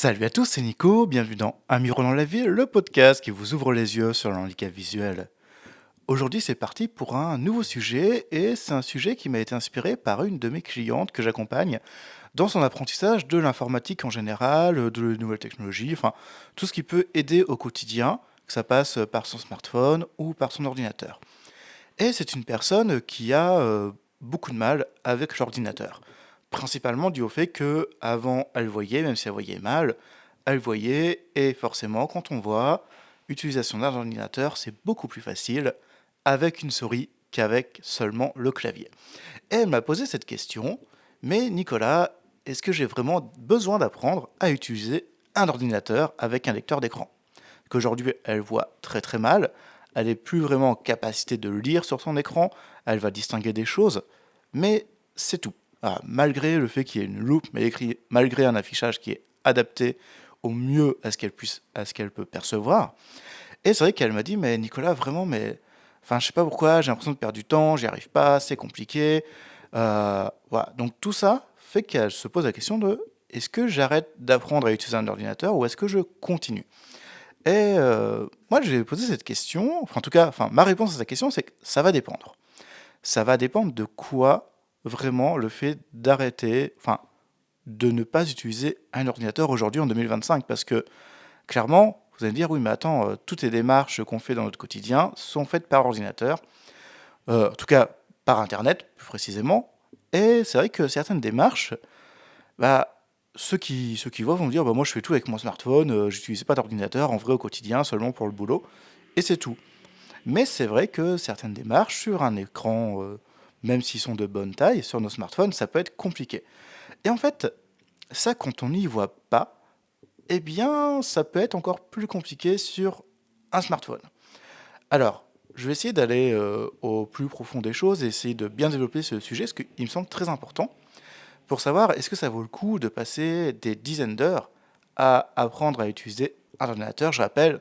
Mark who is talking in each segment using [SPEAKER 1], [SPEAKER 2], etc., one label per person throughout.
[SPEAKER 1] Salut à tous, c'est Nico, bienvenue dans Un mur dans la ville, le podcast qui vous ouvre les yeux sur le handicap visuel. Aujourd'hui c'est parti pour un nouveau sujet et c'est un sujet qui m'a été inspiré par une de mes clientes que j'accompagne dans son apprentissage de l'informatique en général, de nouvelles technologies, enfin tout ce qui peut aider au quotidien, que ça passe par son smartphone ou par son ordinateur. Et c'est une personne qui a beaucoup de mal avec l'ordinateur. Principalement dû au fait que avant elle voyait, même si elle voyait mal, elle voyait, et forcément quand on voit, l'utilisation d'un ordinateur c'est beaucoup plus facile avec une souris qu'avec seulement le clavier. Et elle m'a posé cette question, mais Nicolas, est-ce que j'ai vraiment besoin d'apprendre à utiliser un ordinateur avec un lecteur d'écran? Qu'aujourd'hui elle voit très très mal, elle n'est plus vraiment en capacité de lire sur son écran, elle va distinguer des choses, mais c'est tout. Ah, malgré le fait qu'il y ait une loupe, mais malgré un affichage qui est adapté au mieux à ce qu'elle peut percevoir. Et c'est vrai qu'elle m'a dit, mais Nicolas, vraiment, mais, enfin, je sais pas pourquoi, j'ai l'impression de perdre du temps, j'y arrive pas, c'est compliqué. Voilà. Donc tout ça fait qu'elle se pose la question de, est-ce que j'arrête d'apprendre à utiliser un ordinateur ou est-ce que je continue? Et moi, j'ai posé cette question, enfin, en tout cas, enfin, ma réponse à cette question, c'est que ça va dépendre. Ça va dépendre de quoi vraiment le fait d'arrêter, enfin, de ne pas utiliser un ordinateur aujourd'hui en 2025. Parce que clairement, vous allez me dire, oui, mais attends, toutes les démarches qu'on fait dans notre quotidien sont faites par ordinateur, en tout cas par Internet, plus précisément. Et c'est vrai que certaines démarches, bah, ceux qui voient vont me dire, bah, moi je fais tout avec mon smartphone, j'utilise pas d'ordinateur en vrai au quotidien, seulement pour le boulot, et c'est tout. Mais c'est vrai que certaines démarches sur un écran, même s'ils sont de bonne taille, sur nos smartphones, ça peut être compliqué. Et en fait, ça, quand on n'y voit pas, eh bien, ça peut être encore plus compliqué sur un smartphone. Alors, je vais essayer d'aller au plus profond des choses et essayer de bien développer ce sujet, parce qu'il me semble très important, pour savoir est-ce que ça vaut le coup de passer des dizaines d'heures à apprendre à utiliser un ordinateur. Je rappelle,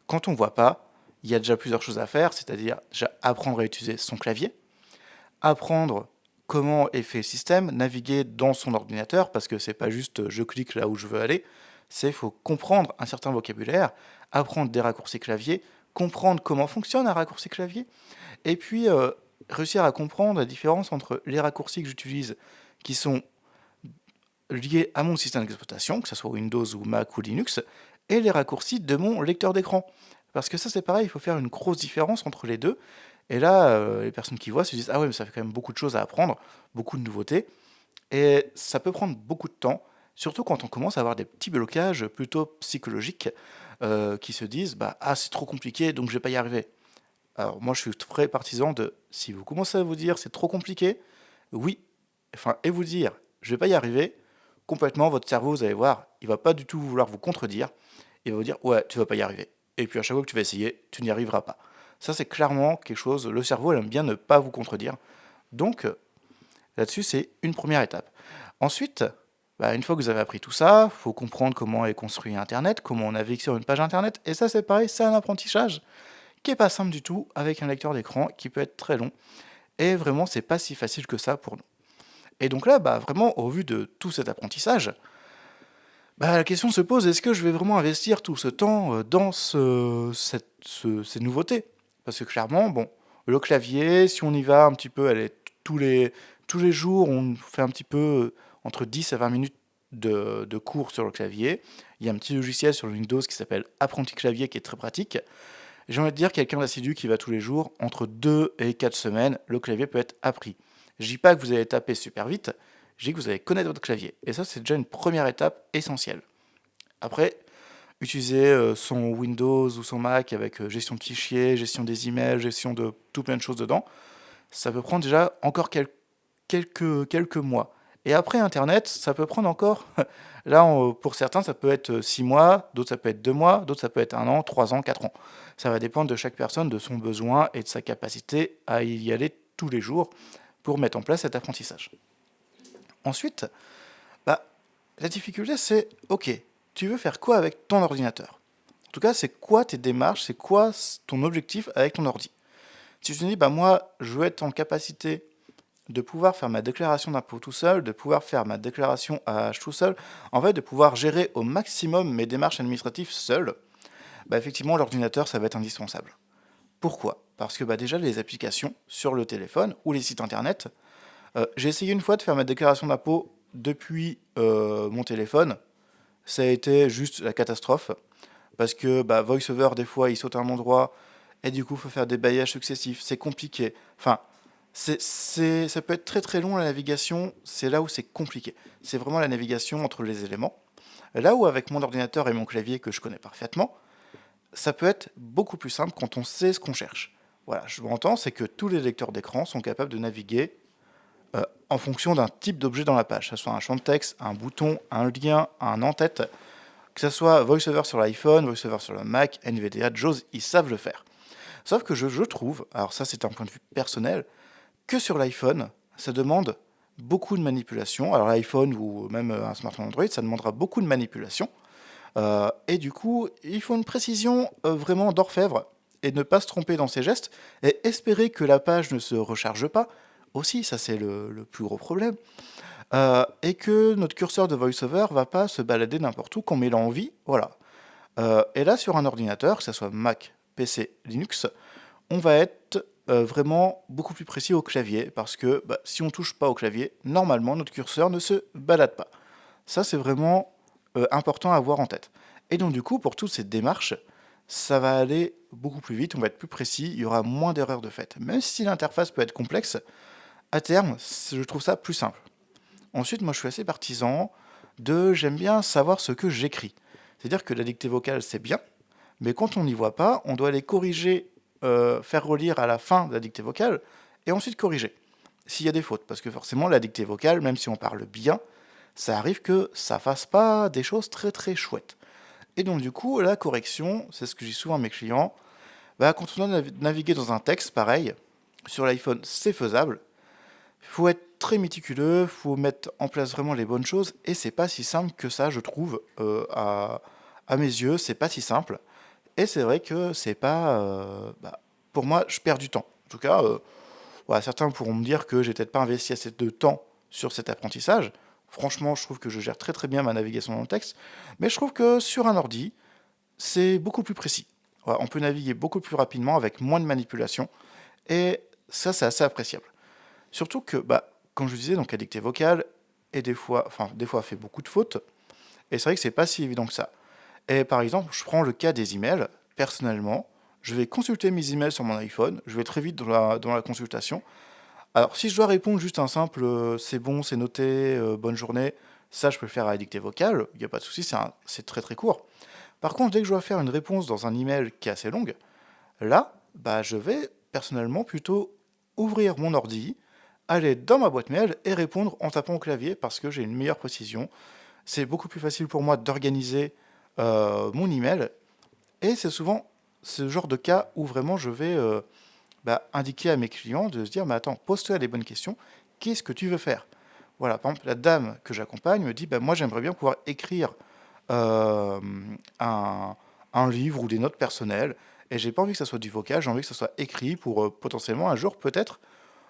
[SPEAKER 1] quand on ne voit pas, il y a déjà plusieurs choses à faire, c'est-à-dire déjà apprendre à utiliser son clavier, apprendre comment est fait le système, naviguer dans son ordinateur, parce que c'est pas juste je clique là où je veux aller, c'est il faut comprendre un certain vocabulaire, apprendre des raccourcis clavier, comprendre comment fonctionne un raccourci clavier, et puis réussir à comprendre la différence entre les raccourcis que j'utilise qui sont liés à mon système d'exploitation, que ce soit Windows ou Mac ou Linux, et les raccourcis de mon lecteur d'écran. Parce que ça c'est pareil, il faut faire une grosse différence entre les deux. Et là, les personnes qui voient se disent, ah ouais, mais ça fait quand même beaucoup de choses à apprendre, beaucoup de nouveautés, et ça peut prendre beaucoup de temps, surtout quand on commence à avoir des petits blocages plutôt psychologiques qui se disent, bah, ah c'est trop compliqué, donc je vais pas y arriver. Alors moi je suis très partisan de, si vous commencez à vous dire c'est trop compliqué, oui, enfin, et vous dire je vais pas y arriver, complètement votre cerveau, vous allez voir, il va pas du tout vouloir vous contredire, il va vous dire ouais, tu vas pas y arriver. Et puis à chaque fois que tu vas essayer, tu n'y arriveras pas. Ça c'est clairement quelque chose, le cerveau il aime bien ne pas vous contredire. Donc là-dessus c'est une première étape. Ensuite, bah, une fois que vous avez appris tout ça, il faut comprendre comment est construit Internet, comment on navigue sur une page Internet, et ça c'est pareil, c'est un apprentissage qui est pas simple du tout avec un lecteur d'écran qui peut être très long. Et vraiment, c'est pas si facile que ça pour nous. Et donc là, bah, vraiment, au vu de tout cet apprentissage, bah, la question se pose, est-ce que je vais vraiment investir tout ce temps dans ces nouveautés? Parce que clairement, bon, le clavier, si on y va un petit peu, tous les jours, on fait un petit peu entre 10 à 20 minutes de cours sur le clavier. Il y a un petit logiciel sur Windows qui s'appelle Apprenti Clavier qui est très pratique. J'ai envie de dire, quelqu'un d'assidu qui va tous les jours, entre 2 et 4 semaines, le clavier peut être appris. Je dis pas que vous allez taper super vite, je dis que vous allez connaître votre clavier. Et ça, c'est déjà une première étape essentielle. Après, utiliser son Windows ou son Mac avec gestion de fichiers, gestion des emails, gestion de tout plein de choses dedans, ça peut prendre déjà encore quelques mois. Et après Internet, ça peut prendre encore, là pour certains ça peut être 6 mois, d'autres ça peut être 2 mois, d'autres ça peut être 1 an, 3 ans, 4 ans. Ça va dépendre de chaque personne, de son besoin et de sa capacité à y aller tous les jours pour mettre en place cet apprentissage. Ensuite, bah, la difficulté c'est, ok, tu veux faire quoi avec ton ordinateur? En tout cas, c'est quoi tes démarches, c'est quoi ton objectif avec ton ordi? Si tu te dis, bah moi, je veux être en capacité de pouvoir faire ma déclaration d'impôt tout seul, de pouvoir faire ma déclaration AH tout seul, en fait de pouvoir gérer au maximum mes démarches administratives seul, bah effectivement l'ordinateur ça va être indispensable. Pourquoi? Parce que bah, déjà les applications sur le téléphone ou les sites internet, j'ai essayé une fois de faire ma déclaration d'impôt depuis mon téléphone, ça a été juste la catastrophe, parce que bah, VoiceOver des fois il saute à un endroit, et du coup il faut faire des bailliages successifs, c'est compliqué. Enfin, ça peut être très très long la navigation, c'est là où c'est compliqué. C'est vraiment la navigation entre les éléments. Là où avec mon ordinateur et mon clavier que je connais parfaitement, ça peut être beaucoup plus simple quand on sait ce qu'on cherche. Voilà, je m'entends, c'est que tous les lecteurs d'écran sont capables de naviguer en fonction d'un type d'objet dans la page, que ce soit un champ de texte, un bouton, un lien, un en-tête, que ce soit VoiceOver sur l'iPhone, VoiceOver sur le Mac, NVDA, JAWS, ils savent le faire. Sauf que je trouve, alors ça c'est un point de vue personnel, que sur l'iPhone, ça demande beaucoup de manipulation. Alors l'iPhone ou même un smartphone Android, ça demandera beaucoup de manipulation. Et du coup, il faut une précision vraiment d'orfèvre et ne pas se tromper dans ses gestes et espérer que la page ne se recharge pas. Aussi, ça c'est le plus gros problème. Et que notre curseur de VoiceOver va pas se balader n'importe où, qu'on il a envie. Voilà. Et là, sur un ordinateur, que ce soit Mac, PC, Linux, on va être vraiment beaucoup plus précis au clavier, parce que bah, si on touche pas au clavier, normalement notre curseur ne se balade pas. Ça, c'est vraiment important à avoir en tête. Et donc du coup, pour toutes ces démarches, ça va aller beaucoup plus vite, on va être plus précis, il y aura moins d'erreurs de fait. Même si l'interface peut être complexe, à terme, je trouve ça plus simple. Ensuite, moi je suis assez partisan de j'aime bien savoir ce que j'écris. C'est-à-dire que la dictée vocale, c'est bien, mais quand on n'y voit pas, on doit aller corriger, faire relire à la fin de la dictée vocale, et ensuite corriger, s'il y a des fautes. Parce que forcément, la dictée vocale, même si on parle bien, ça arrive que ça fasse pas des choses très très chouettes. Et donc du coup, la correction, c'est ce que je dis souvent à mes clients, bah, quand on doit naviguer dans un texte, pareil, sur l'iPhone c'est faisable, il faut être très méticuleux, il faut mettre en place vraiment les bonnes choses, et c'est pas si simple que ça, je trouve, à mes yeux, c'est pas si simple. Et c'est vrai que c'est pas. Bah, pour moi, je perds du temps. En tout cas, voilà, certains pourront me dire que j'ai peut-être pas investi assez de temps sur cet apprentissage. Franchement, je trouve que je gère très très bien ma navigation dans le texte. Mais je trouve que sur un ordi, c'est beaucoup plus précis. Voilà, on peut naviguer beaucoup plus rapidement avec moins de manipulation. Et ça, c'est assez appréciable. Surtout que, bah, comme je vous disais, donc la dictée vocale, et des fois fait beaucoup de fautes. Et c'est vrai que c'est pas si évident que ça. Et par exemple, je prends le cas des emails. Personnellement, je vais consulter mes emails sur mon iPhone. Je vais très vite dans la consultation. Alors, si je dois répondre juste un simple c'est bon, c'est noté, bonne journée, ça je peux le faire à la dictée vocale. Il n'y a pas de souci, c'est très très court. Par contre, dès que je dois faire une réponse dans un email qui est assez longue, là, bah, je vais personnellement plutôt ouvrir mon ordi, aller dans ma boîte mail et répondre en tapant au clavier parce que j'ai une meilleure précision. C'est beaucoup plus facile pour moi d'organiser mon email. Et c'est souvent ce genre de cas où vraiment je vais bah, indiquer à mes clients de se dire, mais attends, pose-toi les bonnes questions, qu'est-ce que tu veux faire? Voilà, par exemple, la dame que j'accompagne me dit, bah, moi j'aimerais bien pouvoir écrire euh, un, un livre ou des notes personnelles, et j'ai pas envie que ça soit du vocal, j'ai envie que ça soit écrit pour potentiellement un jour peut-être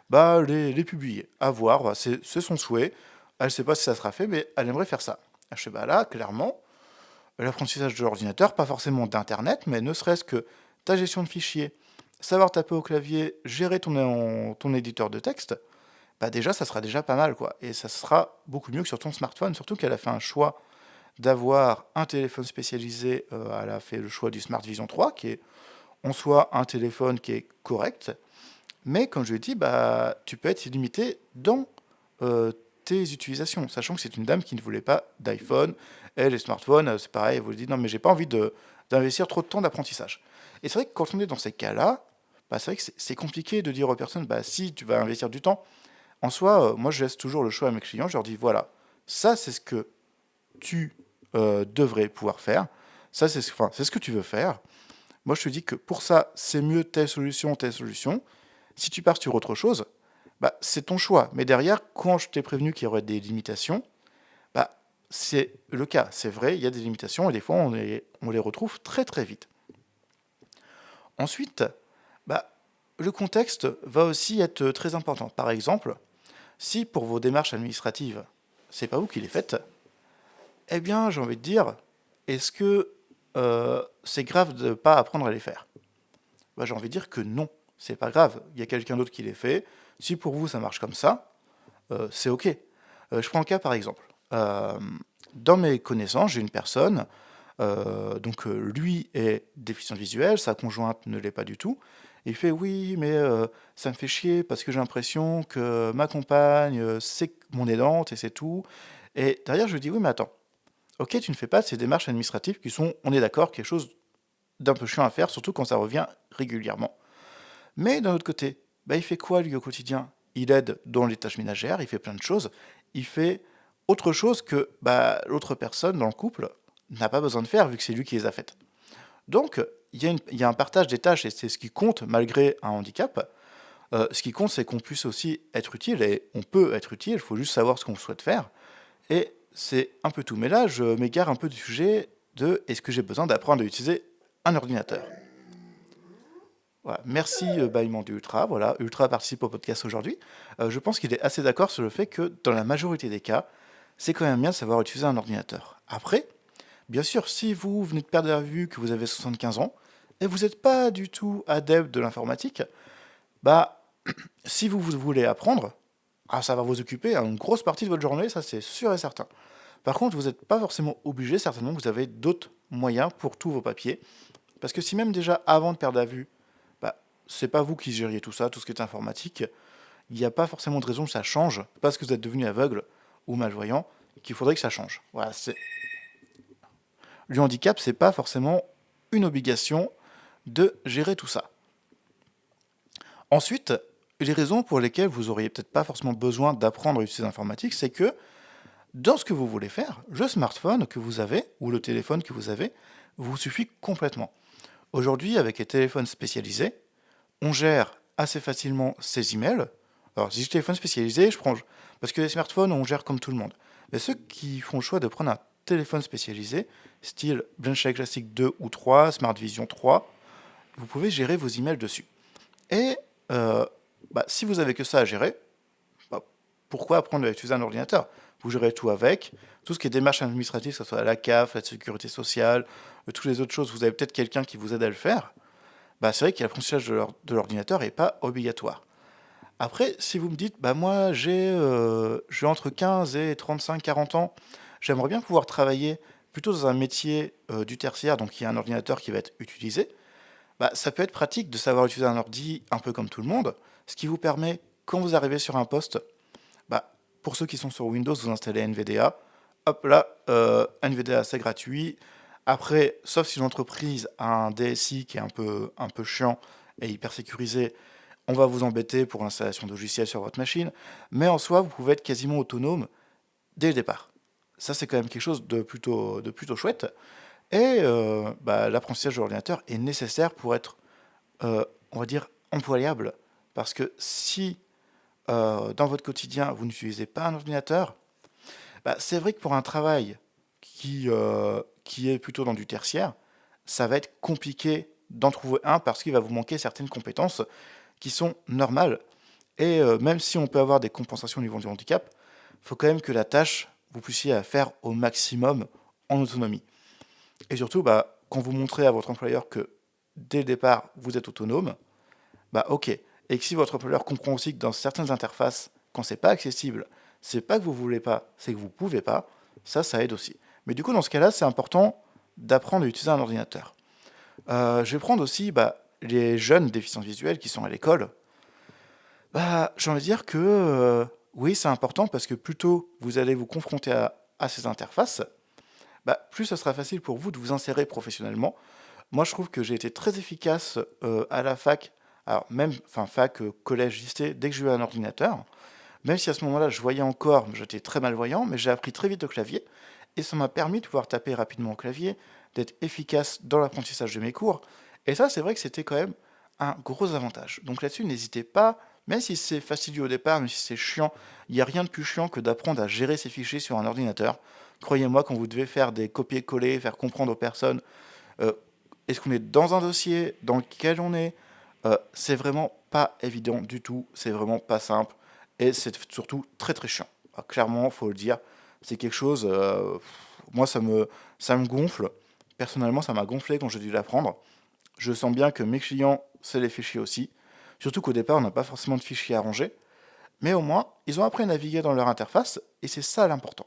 [SPEAKER 1] bah, les publier. À voir, bah, c'est son souhait. Elle ne sait pas si ça sera fait, mais elle aimerait faire ça. Je fais, bah là, clairement, l'apprentissage de l'ordinateur, pas forcément d'Internet, mais ne serait-ce que ta gestion de fichiers, savoir taper au clavier, gérer ton éditeur de texte, bah déjà, ça sera déjà pas mal, quoi. Et ça sera beaucoup mieux que sur ton smartphone, surtout qu'elle a fait un choix d'avoir un téléphone spécialisé, elle a fait le choix du Smart Vision 3, qui est en soi un téléphone qui est correct, mais comme je l'ai dit, bah, tu peux être illimité dans euh, tes utilisations, sachant que c'est une dame qui ne voulait pas d'iPhone. Et les smartphones, c'est pareil, elle vous dit non mais j'ai pas envie d'investir trop de temps d'apprentissage. Et c'est vrai que quand on est dans ces cas-là, bah, c'est vrai que c'est compliqué de dire aux personnes, bah si tu vas investir du temps. En soi, moi je laisse toujours le choix à mes clients, je leur dis voilà, ça c'est ce que tu devrais pouvoir faire, ça c'est ce que tu veux faire. Moi je te dis que pour ça c'est mieux telle solution, telle solution. Si tu pars sur autre chose, bah, c'est ton choix. Mais derrière, quand je t'ai prévenu qu'il y aurait des limitations, bah, c'est le cas. C'est vrai, il y a des limitations et des fois, on les retrouve très très vite. Ensuite, bah, le contexte va aussi être très important. Par exemple, Si pour vos démarches administratives, c'est pas vous qui les faites, eh bien, j'ai envie de dire, est-ce que c'est grave de ne pas apprendre à les faire? Bah, j'ai envie de dire que non, c'est pas grave. Il y a quelqu'un d'autre qui les fait. Si pour vous ça marche comme ça, c'est ok. Je prends le cas par exemple. Dans mes connaissances, j'ai une personne, lui est déficient visuel, sa conjointe ne l'est pas du tout. Il fait oui, mais ça me fait chier parce que j'ai l'impression que ma compagne, c'est mon aidante et c'est tout. Et derrière, je lui dis oui, mais attends, ok, tu ne fais pas ces démarches administratives qui sont, on est d'accord, quelque chose d'un peu chiant à faire, surtout quand ça revient régulièrement. Mais d'un autre côté, bah, il fait quoi lui au quotidien? Il aide dans les tâches ménagères, il fait plein de choses, il fait autre chose que bah, l'autre personne dans le couple n'a pas besoin de faire vu que c'est lui qui les a faites. Donc, il y a un partage des tâches et c'est ce qui compte malgré un handicap. Ce qui compte, c'est qu'on puisse aussi être utile et on peut être utile, il faut juste savoir ce qu'on souhaite faire. Et c'est un peu tout. Mais là, je m'égare un peu du sujet de est-ce que j'ai besoin d'apprendre à utiliser un ordinateur? Voilà. Merci bâillement du Ultra. Voilà, Ultra participe au podcast aujourd'hui. Je pense qu'il est assez d'accord sur le fait que dans la majorité des cas, c'est quand même bien de savoir utiliser un ordinateur. Après, bien sûr, si vous venez de perdre la vue, que vous avez 75 ans, et vous n'êtes pas du tout adepte de l'informatique, bah, si vous voulez apprendre, ça va vous occuper une grosse partie de votre journée, ça c'est sûr et certain. Par contre, vous n'êtes pas forcément obligé, certainement, vous avez d'autres moyens pour tous vos papiers. Parce que si même déjà avant de perdre la vue, bah, c'est pas vous qui gériez tout ça, tout ce qui est informatique, il n'y a pas forcément de raison que ça change, parce que vous êtes devenu aveugle ou malvoyant, qu'il faudrait que ça change. Voilà, le handicap, c'est pas forcément une obligation de gérer tout ça. Ensuite, les raisons pour lesquelles vous auriez peut-être pas forcément besoin d'apprendre à utiliser l'informatique, c'est que dans ce que vous voulez faire, le smartphone que vous avez, ou le téléphone que vous avez, vous suffit complètement. Aujourd'hui, avec les téléphones spécialisés, on gère assez facilement ses emails. Alors, si je téléphone spécialisé, je prends. Parce que les smartphones, on gère comme tout le monde. Mais ceux qui font le choix de prendre un téléphone spécialisé, style BlackBerry Classic 2 ou 3, Smart Vision 3, vous pouvez gérer vos emails dessus. Et si vous avez que ça à gérer, bah, pourquoi apprendre à utiliser un ordinateur? Vous gérez tout avec. Tout ce qui est démarche administrative, que ce soit la CAF, la sécurité sociale, toutes les autres choses, vous avez peut-être quelqu'un qui vous aide à le faire. Bah, c'est vrai que l'apprentissage de l'ordinateur n'est pas obligatoire. Après, si vous me dites, bah moi j'ai entre 15 et 35-40 ans, j'aimerais bien pouvoir travailler plutôt dans un métier du tertiaire, donc il y a un ordinateur qui va être utilisé, bah, ça peut être pratique de savoir utiliser un ordi un peu comme tout le monde, ce qui vous permet, quand vous arrivez sur un poste, bah, pour ceux qui sont sur Windows, vous installez NVDA. Hop là, NVDA c'est gratuit. Après, sauf si l'entreprise a un DSI qui est un peu chiant et hyper sécurisé, on va vous embêter pour l'installation de logiciels sur votre machine. Mais en soi, vous pouvez être quasiment autonome dès le départ. Ça, c'est quand même quelque chose de plutôt chouette. Et l'apprentissage de l'ordinateur est nécessaire pour être, on va dire, employable. Parce que si dans votre quotidien, vous n'utilisez pas un ordinateur, bah, c'est vrai que pour un travail qui est plutôt dans du tertiaire, ça va être compliqué d'en trouver un parce qu'il va vous manquer certaines compétences qui sont normales. Et même si on peut avoir des compensations au niveau du handicap, il faut quand même que la tâche, vous puissiez la faire au maximum en autonomie. Et surtout, bah, quand vous montrez à votre employeur que dès le départ, vous êtes autonome, bah ok. Et que si votre employeur comprend aussi que dans certaines interfaces, quand c'est pas accessible, c'est pas que vous voulez pas, c'est que vous pouvez pas, ça aide aussi. Mais du coup, dans ce cas-là, c'est important d'apprendre à utiliser un ordinateur. Je vais prendre aussi les jeunes déficients visuels qui sont à l'école. Bah, j'ai envie de dire que oui, c'est important parce que plus tôt vous allez vous confronter à ces interfaces, bah, plus ce sera facile pour vous de vous insérer professionnellement. Moi, je trouve que j'ai été très efficace à la fac, alors même, enfin fac, collège, lycée, dès que j'ai eu un ordinateur. Même si à ce moment-là, je voyais encore, j'étais très malvoyant, mais j'ai appris très vite au clavier, et ça m'a permis de pouvoir taper rapidement au clavier, d'être efficace dans l'apprentissage de mes cours. Et ça, c'est vrai que c'était quand même un gros avantage. Donc là-dessus, n'hésitez pas, même si c'est fastidieux au départ, même si c'est chiant, il n'y a rien de plus chiant que d'apprendre à gérer ses fichiers sur un ordinateur. Croyez-moi, quand vous devez faire des copier-coller, faire comprendre aux personnes euh, est-ce qu'on est dans un dossier dans lequel on est, c'est vraiment pas évident du tout, c'est vraiment pas simple. et c'est surtout très très chiant. Ah, clairement, faut le dire, c'est quelque chose, moi ça me gonfle. Personnellement, ça m'a gonflé quand j'ai dû l'apprendre. Je sens bien que mes clients, ça les fait chier aussi. Surtout qu'au départ, on n'a pas forcément de fichiers à ranger. Mais au moins, ils ont appris à naviguer dans leur interface, et c'est ça l'important.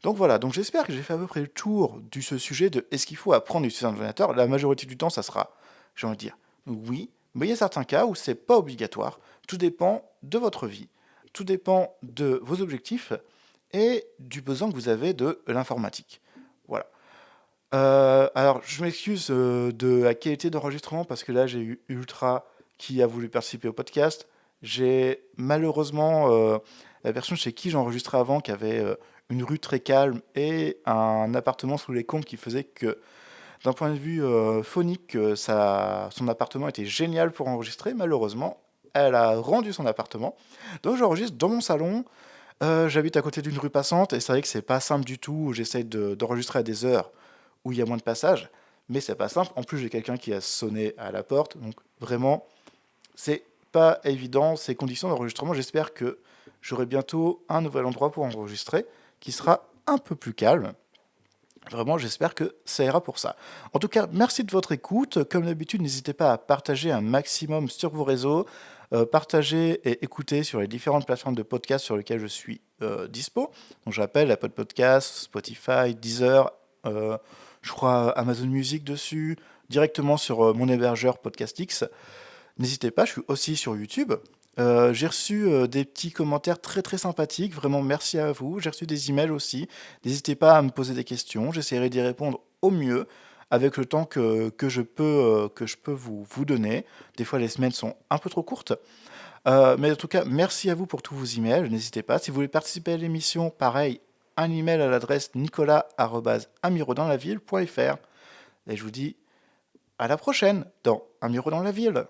[SPEAKER 1] Donc voilà, donc j'espère que j'ai fait à peu près le tour de ce sujet de est-ce qu'il faut apprendre à utiliser un ordinateur. La majorité du temps, ça sera, j'ai envie de dire, oui, mais il y a certains cas où c'est pas obligatoire. Tout dépend de votre vie, tout dépend de vos objectifs et du besoin que vous avez de l'informatique. Voilà. Alors, je m'excuse de la qualité d'enregistrement parce que là, j'ai eu Ultra qui a voulu participer au podcast. J'ai malheureusement la personne chez qui j'enregistrais avant qui avait une rue très calme et un appartement sous les combles qui faisait que, d'un point de vue phonique, son appartement était génial pour enregistrer. Malheureusement, elle a rendu son appartement. Donc, j'enregistre dans mon salon. J'habite à côté d'une rue passante et c'est vrai que c'est pas simple du tout. J'essaye d'enregistrer à des heures où il y a moins de passages, mais c'est pas simple. En plus, j'ai quelqu'un qui a sonné à la porte, donc vraiment, c'est pas évident ces conditions d'enregistrement. J'espère que j'aurai bientôt un nouvel endroit pour enregistrer qui sera un peu plus calme. Vraiment, j'espère que ça ira pour ça. En tout cas, merci de votre écoute. Comme d'habitude, n'hésitez pas à partager un maximum sur vos réseaux, partager et écouter sur les différentes plateformes de podcast sur lesquelles je suis dispo. Donc, je rappelle Apple Podcast, Spotify, Deezer, je crois Amazon Music dessus, directement sur mon hébergeur Podcastix. N'hésitez pas, je suis aussi sur YouTube. J'ai reçu des petits commentaires très très sympathiques, vraiment merci à vous. J'ai reçu des emails aussi. N'hésitez pas à me poser des questions, j'essaierai d'y répondre au mieux avec le temps que je peux vous donner. Des fois les semaines sont un peu trop courtes. Mais en tout cas, merci à vous pour tous vos emails. N'hésitez pas. Si vous voulez participer à l'émission, pareil, un email à l'adresse nicolas@amirodans-la-ville.fr. Et je vous dis à la prochaine dans Un Miro dans la ville.